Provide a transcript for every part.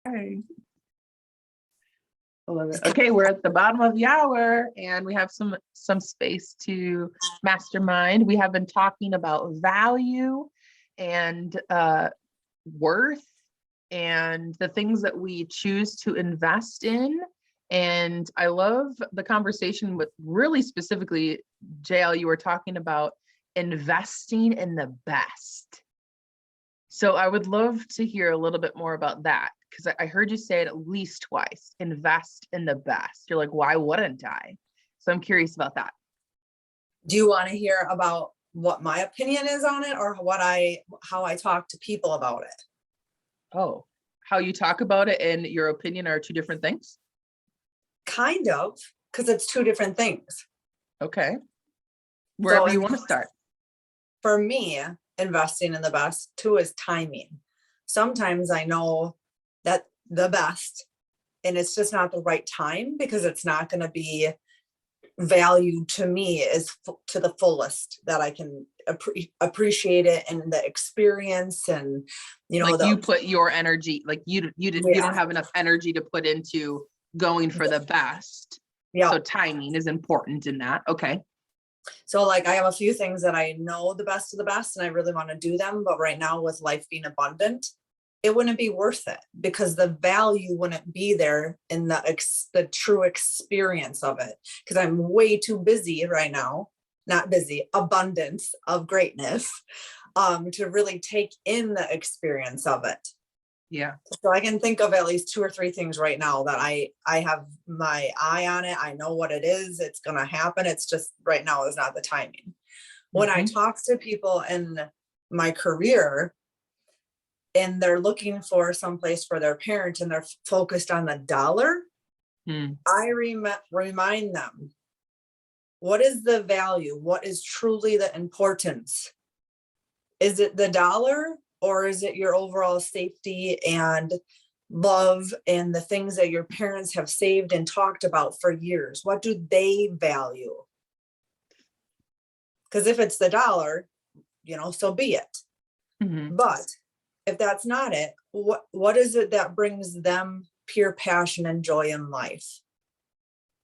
Hey. I love it. Okay, we're at the bottom of the hour and we have some space to mastermind. We have been talking about value and worth and the things that we choose to invest in. And I love the conversation with really specifically, JL, you were talking about investing in the best. So I would love to hear a little bit more about that because I heard you say it at least twice, invest in the best. You're like, why wouldn't I? So I'm curious about that. Do you want to hear about what my opinion is on it or how I talk to people about it? Oh, how you talk about it and your opinion are two different things? Kind of, because it's two different things. Okay. Wherever you want to start. For me, investing in the best too is timing. Sometimes I know that the best and it's just not the right time because it's not going to be valued to me is to the fullest that I can appreciate it and the experience and like you put your energy, like you don't have enough energy to put into going for the best. Yeah. So timing is important in that. Okay. So like I have a few things that I know the best of the best and I really want to do them. But right now with life being abundant, it wouldn't be worth it because the value wouldn't be there in the true experience of it. Because I'm way too busy right now, not busy, abundance of greatness, to really take in the experience of it. Yeah. So I can think of at least 2 or 3 things right now that I have my eye on it. I know what it is. It's going to happen. It's just right now is not the timing. When I talk to people in my career and they're looking for someplace for their parent and they're focused on the dollar, I remind them, what is the value? What is truly the importance? Is it the dollar? Or is it your overall safety and love and the things that your parents have saved and talked about for years? What do they value? Because if it's the dollar, so be it. But if that's not it, what is it that brings them pure passion and joy in life?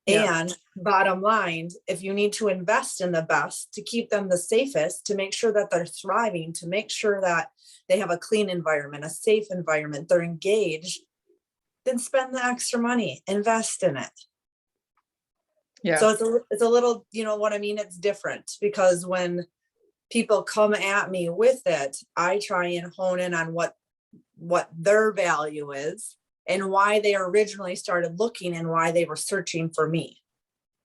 Yeah. And bottom line, if you need to invest in the best to keep them the safest, to make sure that they're thriving, to make sure that they have a clean environment, a safe environment, they're engaged, then spend the extra money, invest in it. Yeah. So it's a little, what I mean? It's different because when people come at me with it, I try and hone in on what their value is and why they originally started looking and why they were searching for me.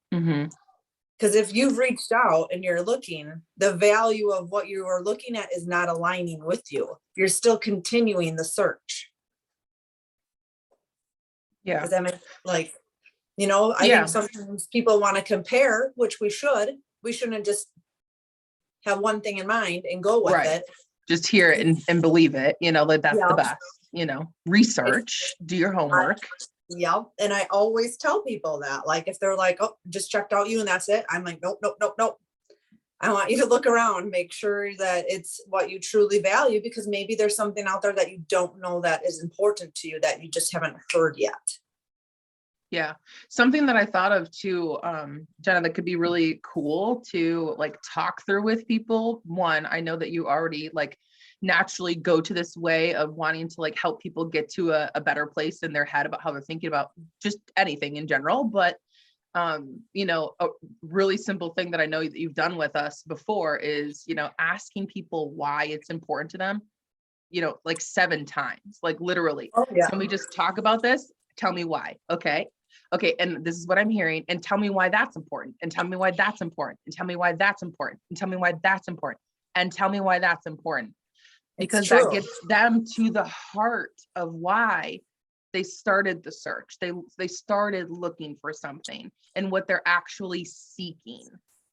Because if you've reached out and you're looking, the value of what you are looking at is not aligning with you. You're still continuing the search. Yeah. Does that make I think sometimes people want to compare, which we should. We shouldn't just have one thing in mind and go with it. Just hear it and believe it, like that's the best, research, do your homework. Yep. And I always tell people that, like, if they're like, oh, just checked out you and that's it. I'm like, nope. I want you to look around, make sure that it's what you truly value, because maybe there's something out there that you don't know that is important to you that you just haven't heard yet. Yeah. Something that I thought of too, Jenna, that could be really cool to talk through with people. One, I know that you already naturally go to this way of wanting to help people get to a better place in their head about how they're thinking about just anything in general. But, a really simple thing that I know that you've done with us before is, asking people why it's important to them, 7 times, literally. Oh, yeah. Can we just talk about this? Tell me why. Okay. And this is what I'm hearing. And tell me why that's important. And tell me why that's important. And tell me why that's important. And tell me why that's important. And tell me why that's important. Because that gets them to the heart of why they started the search. They started looking for something and what they're actually seeking,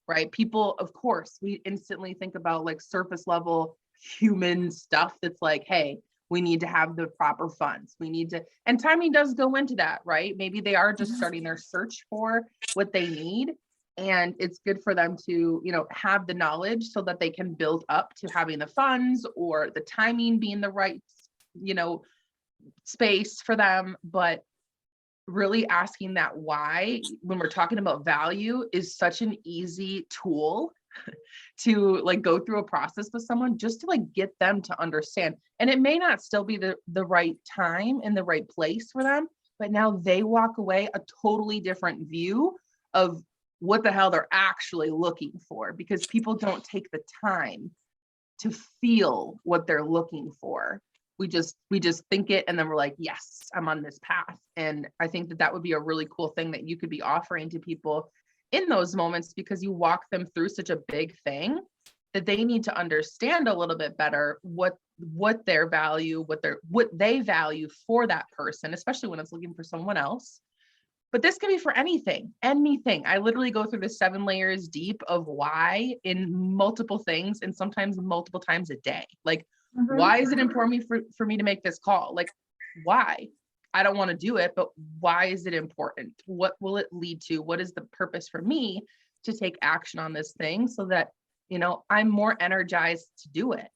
right? People, of course, we instantly think about surface level human stuff that's hey, we need to have the proper funds. We need to, and timing does go into that, right? Maybe they are just starting their search for what they need. And it's good for them to, have the knowledge so that they can build up to having the funds or the timing being the right, space for them, but really asking that why when we're talking about value is such an easy tool to like go through a process with someone just to like get them to understand. And it may not still be the right time and the right place for them, but now they walk away a totally different view of what the hell they're actually looking for, because people don't take the time to feel what they're looking for. We just think it, and then we're like, yes, I'm on this path. And I think that would be a really cool thing that you could be offering to people in those moments, because you walk them through such a big thing that they need to understand a little bit better what their value, what they value for that person, especially when it's looking for someone else. But this could be for anything. I literally go through the 7 layers deep of why in multiple things, and sometimes multiple times a day. Like, why is it important for me to make this call? Like, why? I don't want to do it, but why is it important? What will it lead to? What is the purpose for me to take action on this thing so that, I'm more energized to do it?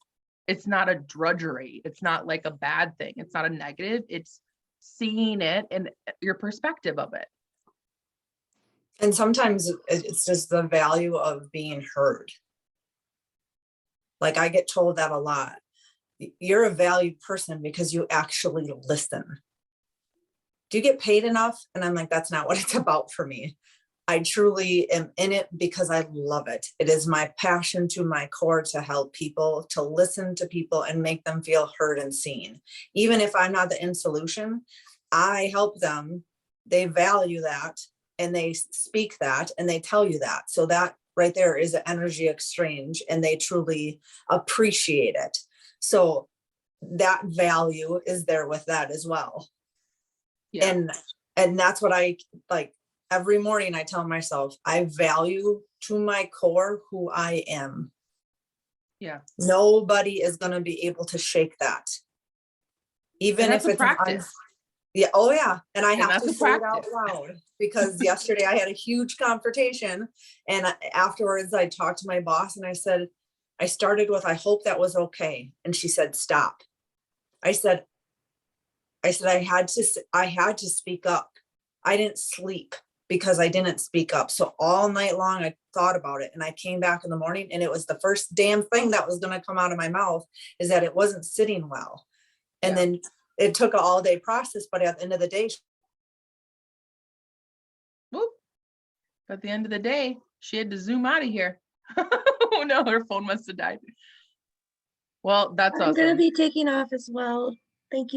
It's not a drudgery. It's not like a bad thing. It's not a negative. It's seeing it and your perspective of it. And sometimes it's just the value of being heard. Like, I get told that a lot. You're a valued person because you actually listen. Do you get paid enough? And I'm like, that's not what it's about for me. I truly am in it because I love it. It is my passion to my core to help people, to listen to people and make them feel heard and seen. Even if I'm not the end solution, I help them. They value that and they speak that and they tell you that. So that right there is an energy exchange, and they truly appreciate it. So that value is there with that as well. Yeah. And that's what I like. Every morning I tell myself, I value to my core who I am. Yeah. Nobody is going to be able to shake that. Even if it's practice. Yeah. Oh yeah. And I have to say it out loud, because yesterday I had a huge confrontation, and afterwards I talked to my boss and I said, I started with, I hope that was okay. And she said, stop. I said, I had to speak up. I didn't sleep because I didn't speak up. So all night long I thought about it, and I came back in the morning, and it was the first damn thing that was going to come out of my mouth, is that it wasn't sitting well. And then it took an all day process, but at the end of the day, she had to zoom out of here. Oh no, her phone must have died. Well, that's awesome. I'm going to be taking off as well.